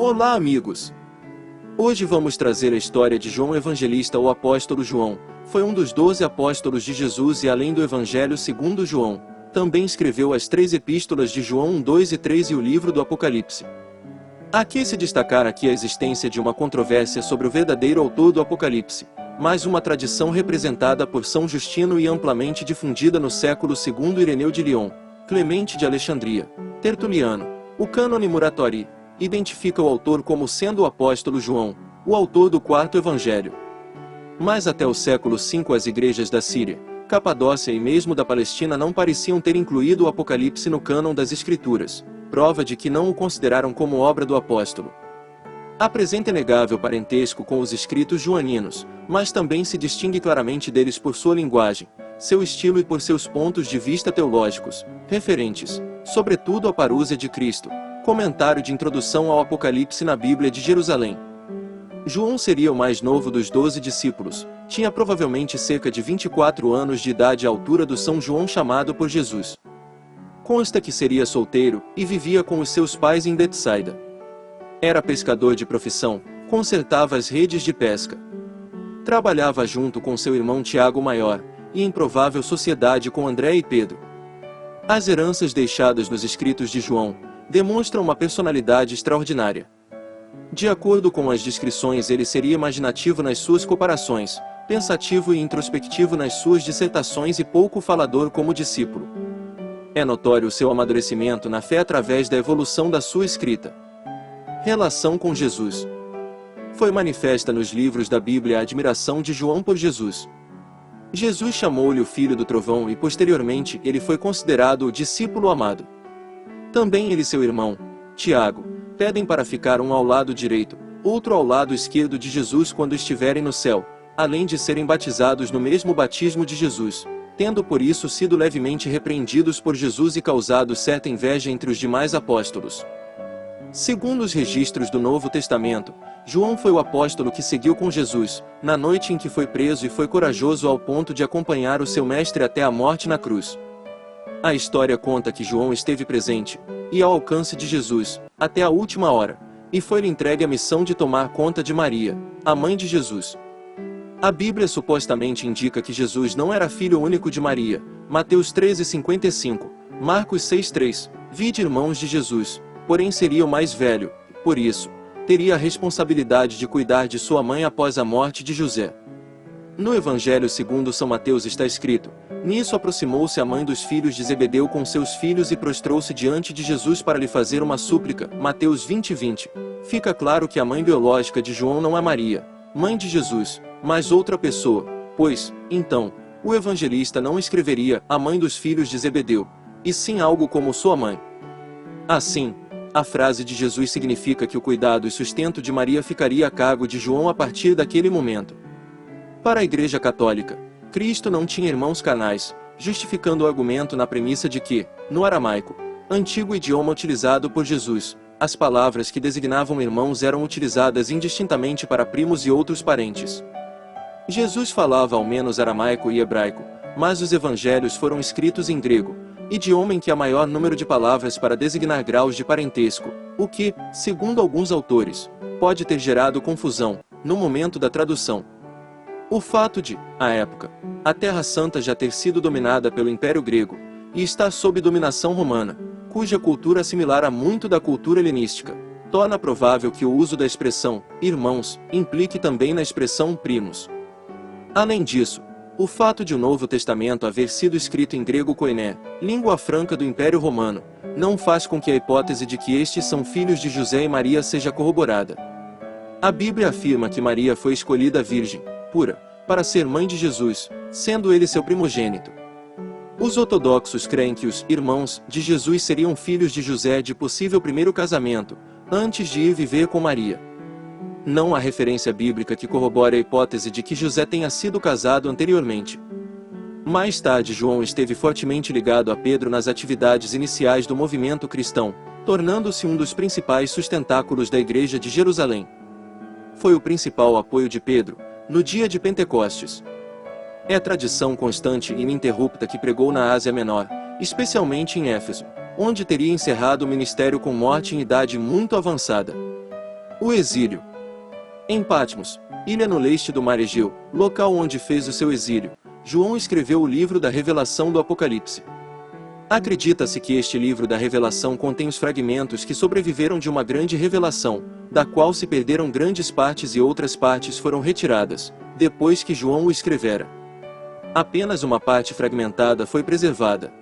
Olá, amigos! Hoje vamos trazer a história de João Evangelista. O apóstolo João foi um dos 12 apóstolos de Jesus e, além do Evangelho segundo João, também escreveu as 3 epístolas de João 1, 2 e 3 e o livro do Apocalipse. Aqui se destacar a existência de uma controvérsia sobre o verdadeiro autor do Apocalipse, mas uma tradição representada por São Justino e amplamente difundida no século II. Ireneu de Lyon, Clemente de Alexandria, Tertuliano, o Cânone Muratori, identifica o autor como sendo o apóstolo João, o autor do 4º Evangelho. Mas até o século V as igrejas da Síria, Capadócia e mesmo da Palestina não pareciam ter incluído o Apocalipse no cânon das Escrituras, prova de que não o consideraram como obra do apóstolo. Apresenta inegável parentesco com os escritos joaninos, mas também se distingue claramente deles por sua linguagem, seu estilo e por seus pontos de vista teológicos, referentes, sobretudo à parúzia de Cristo. Comentário de introdução ao Apocalipse na Bíblia de Jerusalém. João seria o mais novo dos 12 discípulos, tinha provavelmente cerca de 24 anos de idade à altura do São João chamado por Jesus. Consta que seria solteiro, e vivia com os seus pais em Betsaida. Era pescador de profissão, consertava as redes de pesca. Trabalhava junto com seu irmão Tiago Maior, e em provável sociedade com André e Pedro. As heranças deixadas nos escritos de João demonstram uma personalidade extraordinária. De acordo com as descrições, ele seria imaginativo nas suas comparações, pensativo e introspectivo nas suas dissertações e pouco falador como discípulo. É notório o seu amadurecimento na fé através da evolução da sua escrita. Relação com Jesus. Foi manifesta nos livros da Bíblia a admiração de João por Jesus. Jesus chamou-lhe o filho do trovão e posteriormente ele foi considerado o discípulo amado. Também ele e seu irmão, Tiago, pedem para ficar um ao lado direito, outro ao lado esquerdo de Jesus quando estiverem no céu, além de serem batizados no mesmo batismo de Jesus, tendo por isso sido levemente repreendidos por Jesus e causado certa inveja entre os demais apóstolos. Segundo os registros do Novo Testamento, João foi o apóstolo que seguiu com Jesus, na noite em que foi preso, e foi corajoso ao ponto de acompanhar o seu mestre até a morte na cruz. A história conta que João esteve presente, e ao alcance de Jesus, até a última hora, e foi-lhe entregue a missão de tomar conta de Maria, a mãe de Jesus. A Bíblia supostamente indica que Jesus não era filho único de Maria, Mateus 13,55, Marcos 6,3, vide irmãos de Jesus, porém seria o mais velho, por isso, teria a responsabilidade de cuidar de sua mãe após a morte de José. No Evangelho segundo São Mateus está escrito: nisso aproximou-se a mãe dos filhos de Zebedeu com seus filhos e prostrou-se diante de Jesus para lhe fazer uma súplica. Mateus 20:20. Fica claro que a mãe biológica de João não é Maria, mãe de Jesus, mas outra pessoa, pois, então, o evangelista não escreveria a mãe dos filhos de Zebedeu, e sim algo como sua mãe. Assim, a frase de Jesus significa que o cuidado e sustento de Maria ficaria a cargo de João a partir daquele momento. Para a Igreja Católica, Cristo não tinha irmãos carnais, justificando o argumento na premissa de que, no aramaico, antigo idioma utilizado por Jesus, as palavras que designavam irmãos eram utilizadas indistintamente para primos e outros parentes. Jesus falava ao menos aramaico e hebraico, mas os evangelhos foram escritos em grego, idioma em que há maior número de palavras para designar graus de parentesco, o que, segundo alguns autores, pode ter gerado confusão, no momento da tradução. O fato de, à época, a Terra Santa já ter sido dominada pelo Império Grego, e estar sob dominação romana, cuja cultura é similar a muito da cultura helenística, torna provável que o uso da expressão irmãos implique também na expressão primos. Além disso, o fato de o Novo Testamento haver sido escrito em grego koiné, língua franca do Império Romano, não faz com que a hipótese de que estes são filhos de José e Maria seja corroborada. A Bíblia afirma que Maria foi escolhida virgem, pura, para ser mãe de Jesus, sendo ele seu primogênito. Os ortodoxos creem que os irmãos de Jesus seriam filhos de José de possível primeiro casamento, antes de ir viver com Maria. Não há referência bíblica que corrobore a hipótese de que José tenha sido casado anteriormente. Mais tarde, João esteve fortemente ligado a Pedro nas atividades iniciais do movimento cristão, tornando-se um dos principais sustentáculos da Igreja de Jerusalém. Foi o principal apoio de Pedro, no dia de Pentecostes. É a tradição constante e ininterrupta que pregou na Ásia Menor, especialmente em Éfeso, onde teria encerrado o ministério com morte em idade muito avançada. O exílio. Em Patmos, ilha no leste do mar Egeu, local onde fez o seu exílio, João escreveu o livro da Revelação do Apocalipse. Acredita-se que este livro da Revelação contém os fragmentos que sobreviveram de uma grande revelação, da qual se perderam grandes partes e outras partes foram retiradas, depois que João o escrevera. Apenas uma parte fragmentada foi preservada.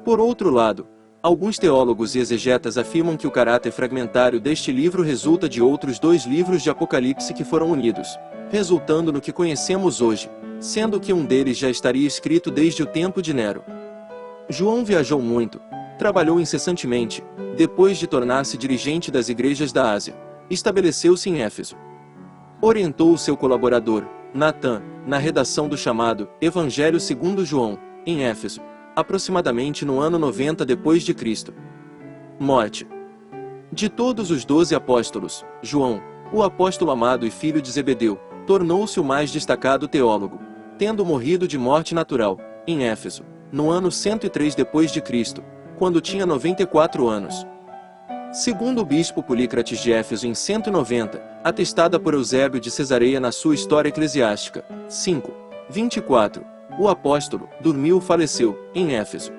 Por outro lado, alguns teólogos e exegetas afirmam que o caráter fragmentário deste livro resulta de outros 2 livros de Apocalipse que foram unidos, resultando no que conhecemos hoje, sendo que um deles já estaria escrito desde o tempo de Nero. João viajou muito, trabalhou incessantemente, depois de tornar-se dirigente das igrejas da Ásia, estabeleceu-se em Éfeso. Orientou o seu colaborador, Natan, na redação do chamado Evangelho segundo João, em Éfeso, aproximadamente no ano 90 d.C. Morte. De todos os 12 apóstolos, João, o apóstolo amado e filho de Zebedeu, tornou-se o mais destacado teólogo, tendo morrido de morte natural, em Éfeso, no ano 103 d.C., quando tinha 94 anos. Segundo o bispo Polícrates de Éfeso em 190, atestada por Eusébio de Cesareia na sua História Eclesiástica, 5:24, o apóstolo faleceu, em Éfeso.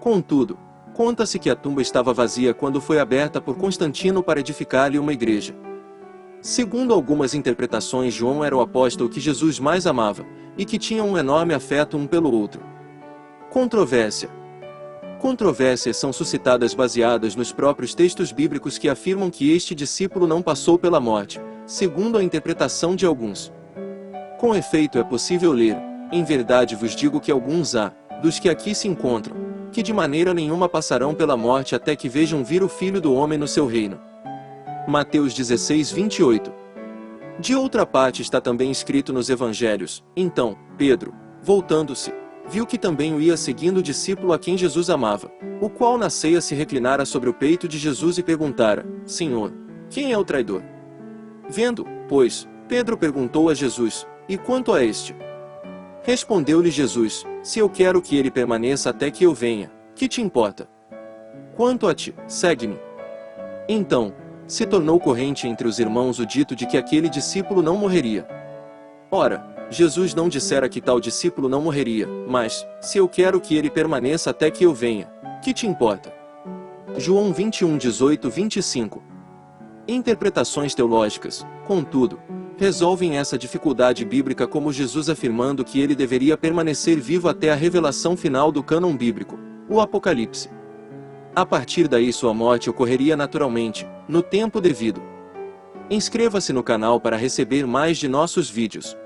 Contudo, conta-se que a tumba estava vazia quando foi aberta por Constantino para edificar-lhe uma igreja. Segundo algumas interpretações, João era o apóstolo que Jesus mais amava, e que tinha um enorme afeto um pelo outro. Controvérsia. Controvérsias são suscitadas baseadas nos próprios textos bíblicos que afirmam que este discípulo não passou pela morte, segundo a interpretação de alguns. Com efeito, é possível ler: em verdade vos digo que alguns há, dos que aqui se encontram, que de maneira nenhuma passarão pela morte até que vejam vir o Filho do Homem no seu reino. Mateus 16:28. De outra parte está também escrito nos Evangelhos: então, Pedro, voltando-se, viu que também o ia seguindo o discípulo a quem Jesus amava, o qual na ceia se reclinara sobre o peito de Jesus e perguntara: Senhor, quem é o traidor? Vendo, pois, Pedro perguntou a Jesus: E quanto a este? Respondeu-lhe Jesus: Se eu quero que ele permaneça até que eu venha, que te importa? Quanto a ti, segue-me. Então, se tornou corrente entre os irmãos o dito de que aquele discípulo não morreria. Ora, Jesus não dissera que tal discípulo não morreria, mas, se eu quero que ele permaneça até que eu venha, que te importa? João 21:18-25. Interpretações teológicas, contudo, resolvem essa dificuldade bíblica como Jesus afirmando que ele deveria permanecer vivo até a revelação final do cânon bíblico, o Apocalipse. A partir daí sua morte ocorreria naturalmente, no tempo devido. Inscreva-se no canal para receber mais de nossos vídeos.